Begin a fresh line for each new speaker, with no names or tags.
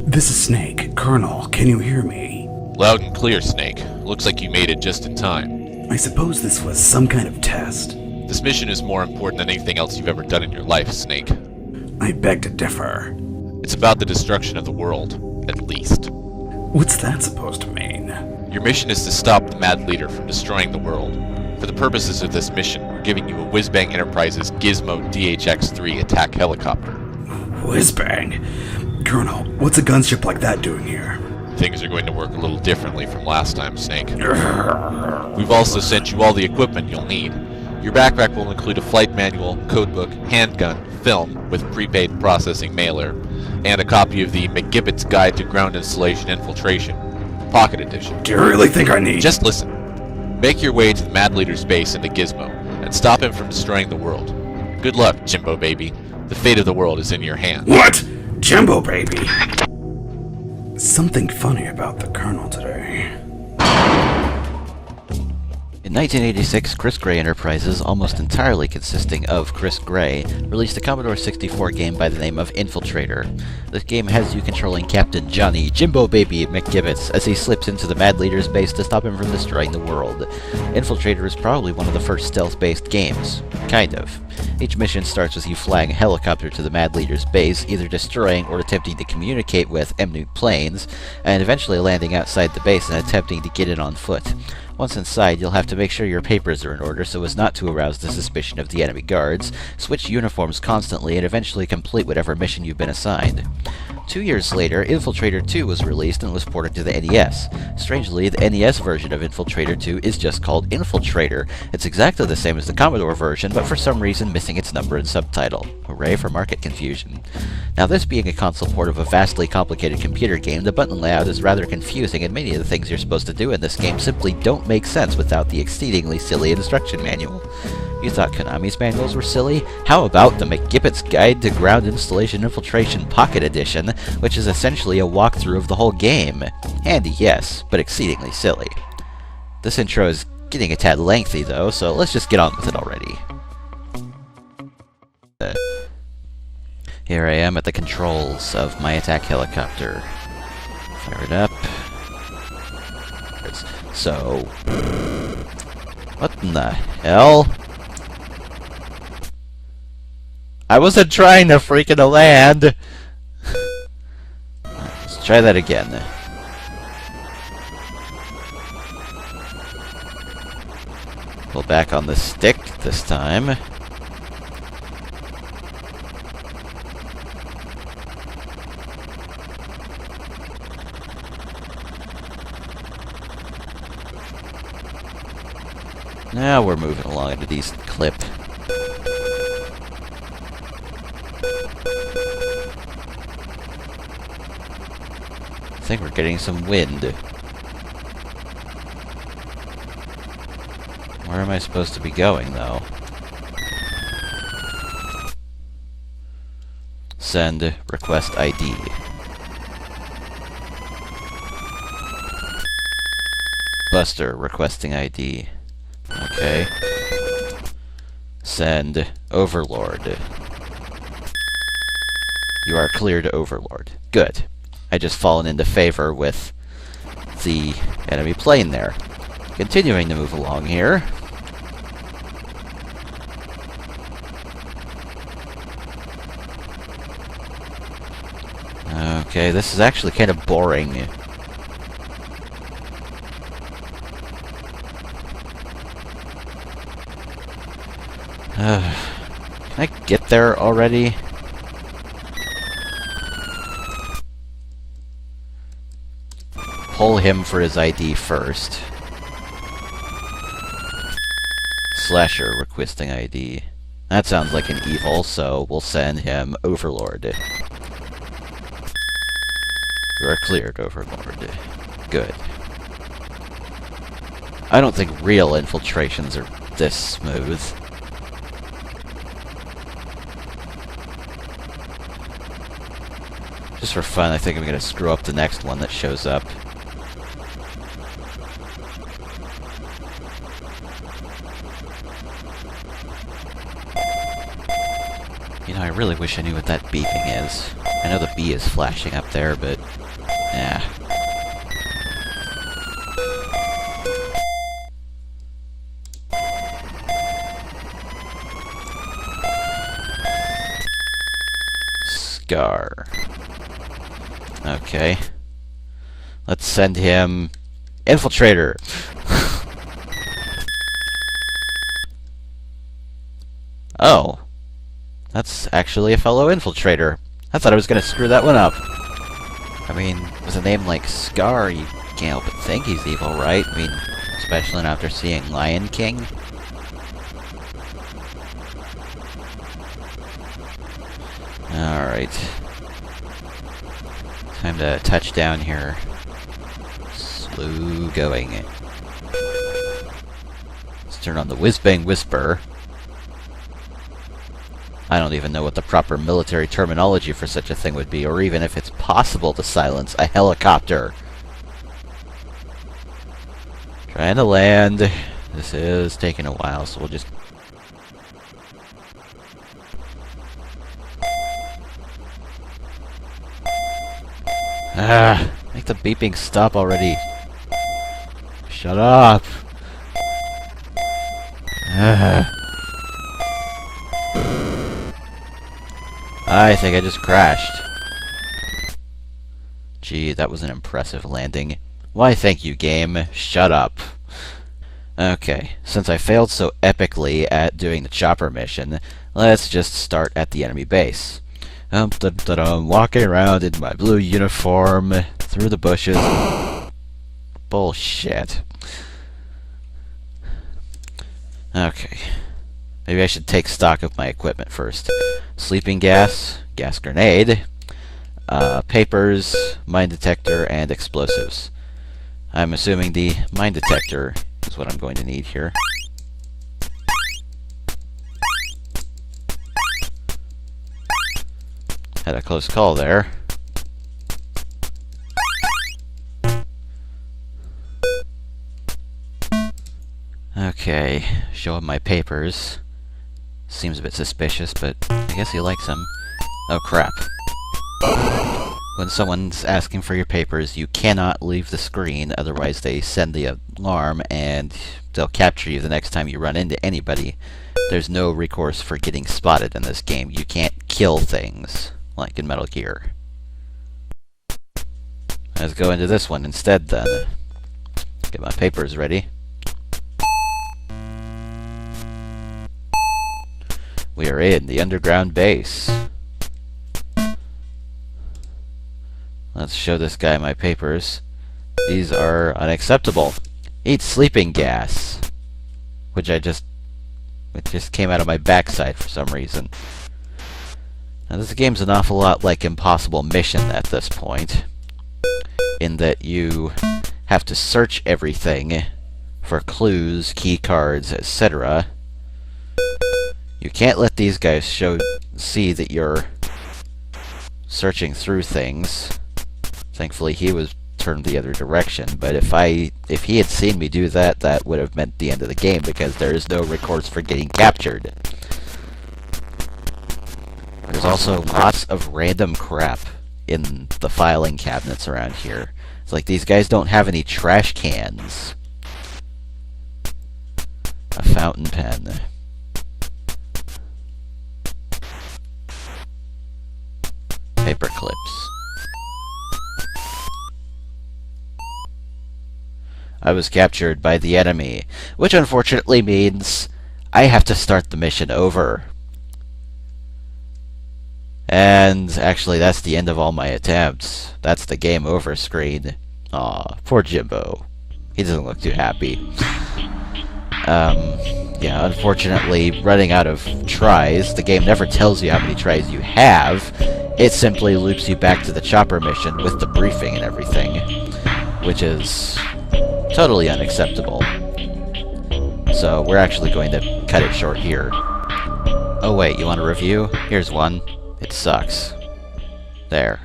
This is Snake. Colonel, can you hear me?
Loud and clear, Snake. Looks like you made it just in time.
I suppose this was some kind of test.
This mission is more important than anything else you've ever done in your life, Snake.
I beg to differ.
It's about the destruction of the world, at least.
What's that supposed to mean?
Your mission is to stop the Mad Leader from destroying the world. For the purposes of this mission, we're giving you a Whizbang Enterprises Gizmo DHX-3 attack helicopter.
Whizbang? Colonel, what's a gunship like that doing here?
Things are going to work a little differently from last time, Snake. We've also sent you all the equipment you'll need. Your backpack will include a flight manual, codebook, handgun, film with prepaid processing mailer, and a copy of the McGibbet's Guide to Ground Installation Infiltration, Pocket Edition.
Do you really think I need...
Just listen. Make your way to the Mad Leader's base into Gizmo, and stop him from destroying the world. Good luck, Jimbo Baby. The fate of the world is in your hands.
What? Jimbo Baby? Something funny about the Colonel today.
In 1986, Chris Gray Enterprises, almost entirely consisting of Chris Gray, released a Commodore 64 game by the name of Infiltrator. This game has you controlling Captain Johnny Jimbo Baby McGibbets as he slips into the Mad Leader's base to stop him from destroying the world. Infiltrator is probably one of the first stealth-based games. Kind of. Each mission starts with you flying a helicopter to the Mad Leader's base, either destroying or attempting to communicate with enemy planes, and eventually landing outside the base and attempting to get in on foot. Once inside, you'll have to make sure your papers are in order so as not to arouse the suspicion of the enemy guards, switch uniforms constantly, and eventually complete whatever mission you've been assigned. 2 years later, Infiltrator 2 was released and was ported to the NES. Strangely, the NES version of Infiltrator 2 is just called Infiltrator. It's exactly the same as the Commodore version, but for some reason missing its number and subtitle. Hooray for market confusion. Now, this being a console port of a vastly complicated computer game, the button layout is rather confusing, and many of the things you're supposed to do in this game simply don't make sense without the exceedingly silly instruction manual. You thought Konami's manuals were silly? How about the McGibbet's Guide to Ground Installation Infiltration Pocket Edition, which is essentially a walkthrough of the whole game? Handy, yes, but exceedingly silly. This intro is getting a tad lengthy, though, so let's just get on with it already. Here I am at the controls of my attack helicopter. Fire it up. So... what in the hell? I wasn't trying to freaking land! Let's try that again. Pull back on the stick this time. Now we're moving along at a decent clip. I think we're getting some wind. Where am I supposed to be going, though? Send request ID. Buster requesting ID. Okay. Send Overlord. You are cleared, Overlord. Good. I just fallen into favor with the enemy plane there. Continuing to move along here. Okay, this is actually kind of boring. Can I get there already? Pull him for his ID first. Slasher requesting ID. That sounds like an evil, so we'll send him Overlord. You are cleared, Overlord. Good. I don't think real infiltrations are this smooth. Just for fun, I think I'm gonna screw up the next one that shows up. You know, I really wish I knew what that beeping is. I know the B is flashing up there, but... yeah. Scar. Okay. Let's send him... Infiltrator! Oh. That's actually a fellow Infiltrator. I thought I was gonna screw that one up. I mean, with a name like Scar, you can't help but think he's evil, right? I mean, especially after seeing Lion King. Alright. Time to touch down here. Slow going. Let's turn on the whiz-bang whisper. I don't even know what the proper military terminology for such a thing would be, or even if it's possible to silence a helicopter. Trying to land. This is taking a while, so we'll just... make the beeping stop already. Shut up. I think I just crashed. Gee, that was an impressive landing. Why, thank you, game. Shut up. Okay, since I failed so epically at doing the chopper mission, let's just start at the enemy base. Walking around in my blue uniform, through the bushes. Bullshit. Okay. Maybe I should take stock of my equipment first. Sleeping gas, gas grenade, papers, mine detector, and explosives. I'm assuming the mine detector is what I'm going to need here. Had a close call there. Okay, show him my papers. Seems a bit suspicious, but I guess he likes them. Oh crap. When someone's asking for your papers, you cannot leave the screen, otherwise they send the alarm and they'll capture you the next time you run into anybody. There's no recourse for getting spotted in this game. You can't kill things, like in Metal Gear. Let's go into this one instead then. Get my papers ready. We are in the underground base. Let's show this guy my papers. These are unacceptable. Eat sleeping gas. It just came out of my backside for some reason. Now this game's an awful lot like Impossible Mission at this point, in that you have to search everything for clues, key cards, etc. You can't let these guys see that you're searching through things. Thankfully he was turned the other direction, but if he had seen me do that, that would have meant the end of the game, because there is no recourse for getting captured. There's also lots of random crap in the filing cabinets around here. It's like these guys don't have any trash cans. A fountain pen. Paper clips. I was captured by the enemy, which unfortunately means I have to start the mission over. And actually that's the end of all my attempts. That's the game over screen. Aw, poor Jimbo. He doesn't look too happy. Yeah, unfortunately, running out of tries. The game never tells you how many tries you have. It simply loops you back to the chopper mission with the briefing and everything, which is totally unacceptable. So we're actually going to cut it short here. Oh wait, you want a review? Here's one. It sucks. There.